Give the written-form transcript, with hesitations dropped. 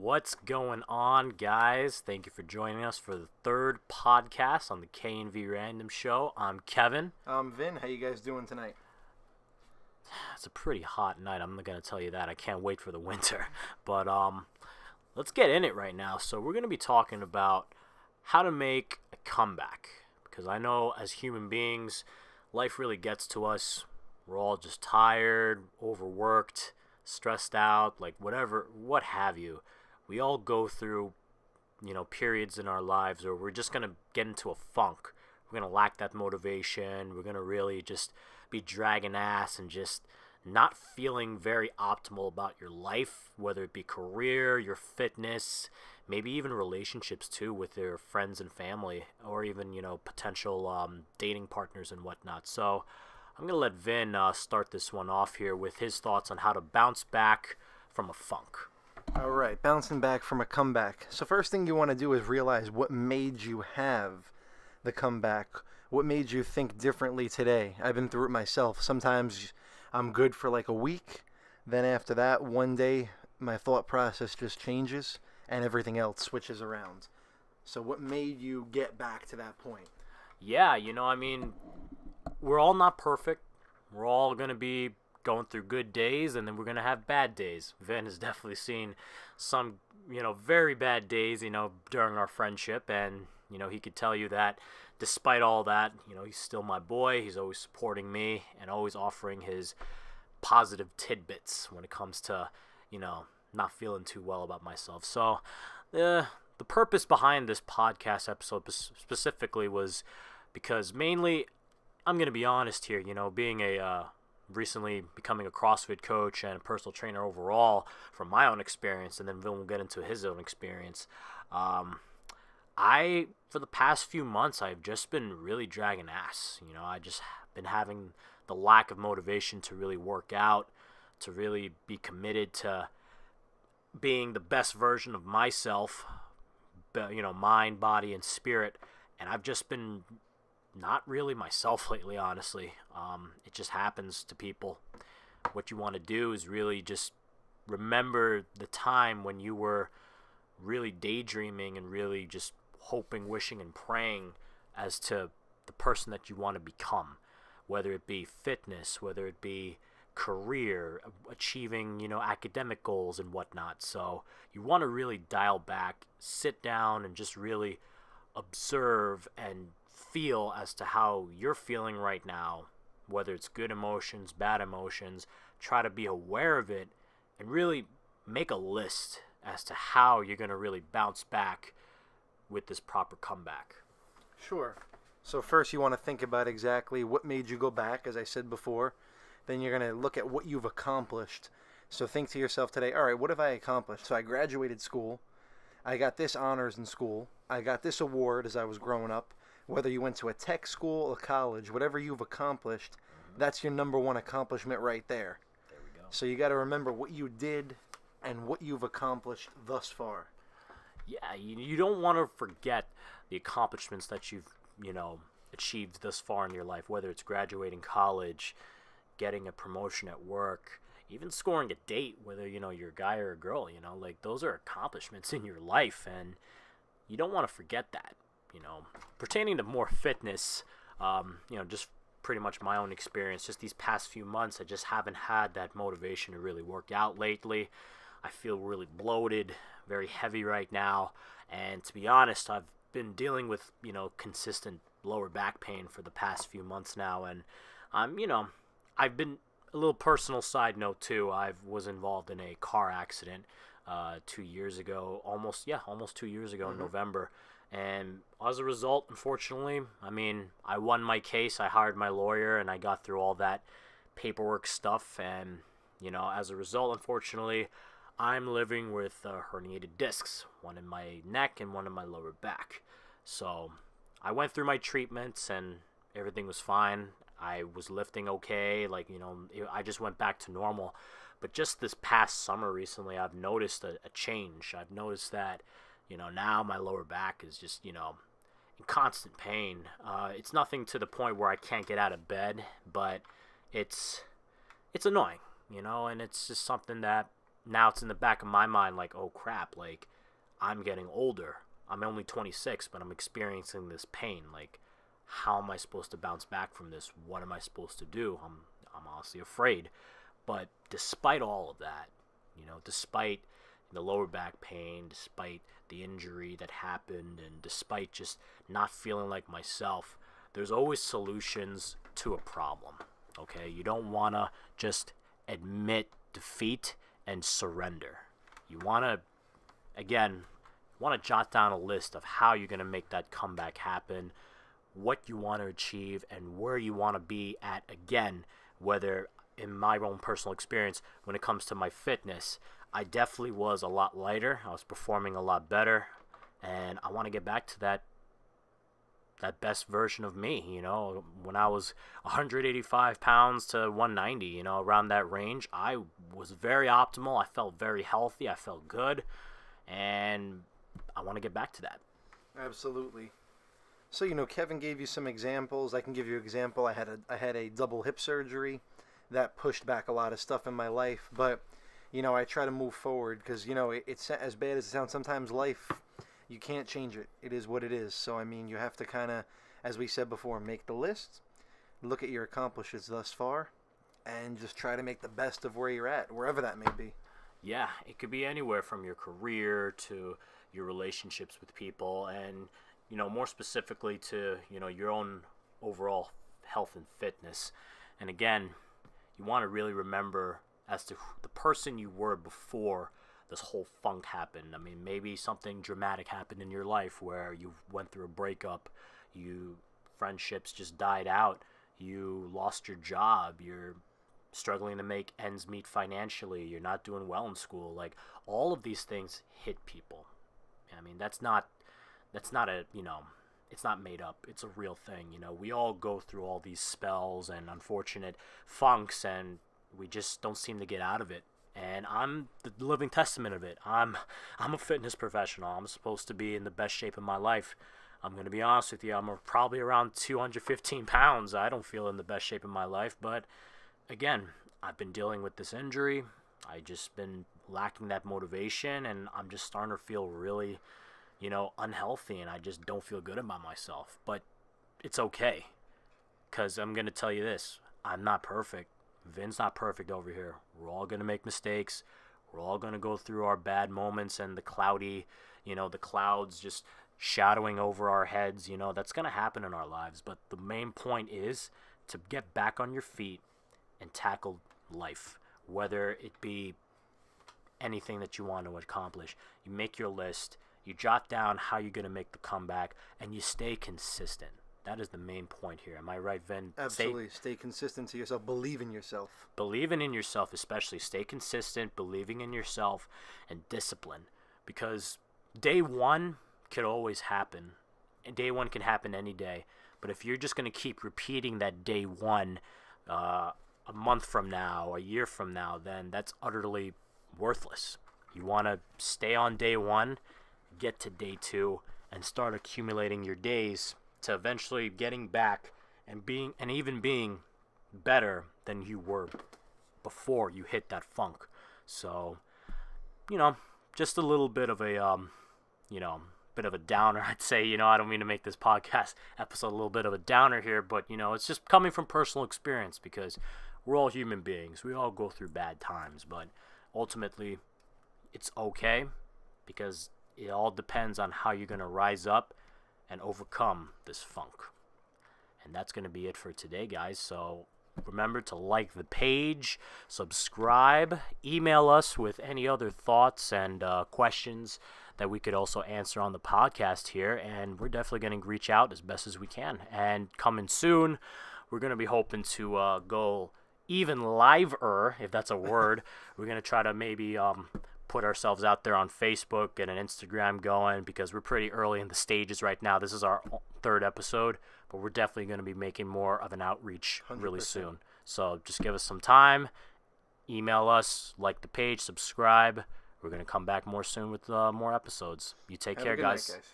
What's going on, guys? Thank you for joining us for the third podcast on the K&V Random Show. I'm Kevin. I'm Vin. How you guys doing tonight? It's a pretty hot night, I'm going to tell you that. I can't wait for the winter. But let's get in it right now. So we're going to be talking about how to make a comeback. Because I know as human beings, life really gets to us. We're all just tired, overworked, stressed out, like whatever, what have you. We all go through, periods in our lives where we're just going to get into a funk. We're going to lack that motivation. We're going to really just be dragging ass and just not feeling very optimal about your life, whether it be career, your fitness, maybe even relationships too with your friends and family, or even, potential dating partners and whatnot. So I'm going to let Vin start this one off here with his thoughts on how to bounce back from a funk. All right, bouncing back from a comeback. So first thing you want to do is realize what made you have the comeback. What made you think differently today? I've been through it myself. Sometimes I'm good for like a week. Then after that, one day, my thought process just changes and everything else switches around. So what made you get back to that point? Yeah, we're all not perfect. We're all going to be going through good days, and then we're going to have bad days. Vin has definitely seen some, very bad days, during our friendship, and, he could tell you that despite all that, he's still my boy. He's always supporting me and always offering his positive tidbits when it comes to, not feeling too well about myself. So the purpose behind this podcast episode specifically was because mainly, I'm going to be honest here, being recently becoming a CrossFit coach and a personal trainer overall from my own experience, and then Vin will get into his own experience. For the past few months, I've just been really dragging ass. I just been having the lack of motivation to really work out, to really be committed to being the best version of myself, mind, body, and spirit. And I've just been not really myself lately, honestly. It just happens to people. What you want to do is really just remember the time when you were really daydreaming and really just hoping, wishing, and praying as to the person that you want to become, whether it be fitness, whether it be career, achieving, academic goals and whatnot. So you want to really dial back, sit down, and just really observe and feel as to how you're feeling right now, whether it's good emotions, bad emotions. Try to be aware of it and really make a list as to how you're going to really bounce back with this proper comeback. Sure. So first you want to think about exactly what made you go back, as I said before. Then you're going to look at what you've accomplished. So think to yourself today, all right, what have I accomplished? So I graduated school. I got this honors in school. I got this award as I was growing up. Whether you went to a tech school or college, whatever you've accomplished, that's your number one accomplishment right there. There we go. So you got to remember what you did and what you've accomplished thus far. Yeah, you don't want to forget the accomplishments that you've, achieved thus far in your life, whether it's graduating college, getting a promotion at work, even scoring a date, whether, you're a guy or a girl, like those are accomplishments in your life, and you don't want to forget that. Pertaining to more fitness, just pretty much my own experience, just these past few months, I just haven't had that motivation to really work out lately. I feel really bloated, very heavy right now, and to be honest, I've been dealing with, consistent lower back pain for the past few months now, and I've been, a little personal side note too, I was involved in a car accident 2 years ago, almost 2 years ago in November. And as a result, unfortunately, I won my case. I hired my lawyer, and I got through all that paperwork stuff. And, as a result, unfortunately, I'm living with herniated discs, one in my neck and one in my lower back. So I went through my treatments, and everything was fine. I was lifting okay. I just went back to normal. But just this past summer recently, I've noticed a change. I've noticed that now my lower back is just, in constant pain. It's nothing to the point where I can't get out of bed, but it's annoying, and it's just something that now it's in the back of my mind like, oh crap, like I'm getting older. I'm only 26, but I'm experiencing this pain. Like, how am I supposed to bounce back from this? What am I supposed to do? I'm honestly afraid. But despite all of that, despite the lower back pain, despite the injury that happened, and despite just not feeling like myself, there's always solutions to a problem. Okay, you don't want to just admit defeat and surrender. You want to jot down a list of how you're going to make that comeback happen, what you want to achieve, and where you want to be at again. Whether, in my own personal experience, when it comes to my fitness, I definitely was a lot lighter. I was performing a lot better, and I want to get back to that best version of me. When I was 185 pounds to 190, around that range, I was very optimal. I felt very healthy. I felt good, and I want to get back to that. Absolutely. So, Kevin gave you some examples. I can give you an example. I had a double hip surgery that pushed back a lot of stuff in my life, but I try to move forward because it's as bad as it sounds. Sometimes life, you can't change it. It is what it is. So you have to kind of, as we said before, make the list, look at your accomplishments thus far, and just try to make the best of where you're at, wherever that may be. Yeah, it could be anywhere from your career to your relationships with people, and more specifically to your own overall health and fitness. And again, you want to really remember as to the person you were before this whole funk happened. I mean, maybe something dramatic happened in your life where you went through a breakup, friendships just died out, you lost your job, you're struggling to make ends meet financially, you're not doing well in school. Like, all of these things hit people. I mean, that's not a, it's not made up. It's a real thing. We all go through all these spells and unfortunate funks, and we just don't seem to get out of it. And I'm the living testament of it. I'm a fitness professional. I'm supposed to be in the best shape of my life. I'm going to be honest with you. I'm probably around 215 pounds. I don't feel in the best shape of my life. But again, I've been dealing with this injury. I just been lacking that motivation, and I'm just starting to feel really, unhealthy, and I just don't feel good about myself. But it's okay, because I'm going to tell you this. I'm not perfect. Vin's not perfect over here. We're all going to make mistakes. We're all going to go through our bad moments and the cloudy, the clouds just shadowing over our heads. That's going to happen in our lives. But the main point is to get back on your feet and tackle life, whether it be anything that you want to accomplish. You make your list, you jot down how you're going to make the comeback, and you stay consistent. That is the main point here. Am I right, Vin? Absolutely. Stay consistent to yourself. Believe in yourself. Believing in yourself, especially. Stay consistent, believing in yourself, and discipline. Because day one could always happen. And day one can happen any day. But if you're just going to keep repeating that day one a month from now, a year from now, then that's utterly worthless. You want to stay on day one, get to day two, and start accumulating your days to eventually getting back and even being better than you were before you hit that funk. So, just a little bit of a, bit of a downer, I'd say. I don't mean to make this podcast episode a little bit of a downer here, but, it's just coming from personal experience because we're all human beings. We all go through bad times, but ultimately it's okay because it all depends on how you're going to rise up and overcome this funk. And that's going to be it for today, guys. So remember to like the page, subscribe, email us with any other thoughts and questions that we could also answer on the podcast here. And we're definitely going to reach out as best as we can. And coming soon, we're going to be hoping to go even liver, if that's a word. We're going to try to maybe put ourselves out there on Facebook and an Instagram going because we're pretty early in the stages right now. This is our third episode, but we're definitely going to be making more of an outreach 100%. Really soon. So just give us some time, email us, like the page, subscribe. We're going to come back more soon with more episodes. You take care, Have a good guys. night, guys.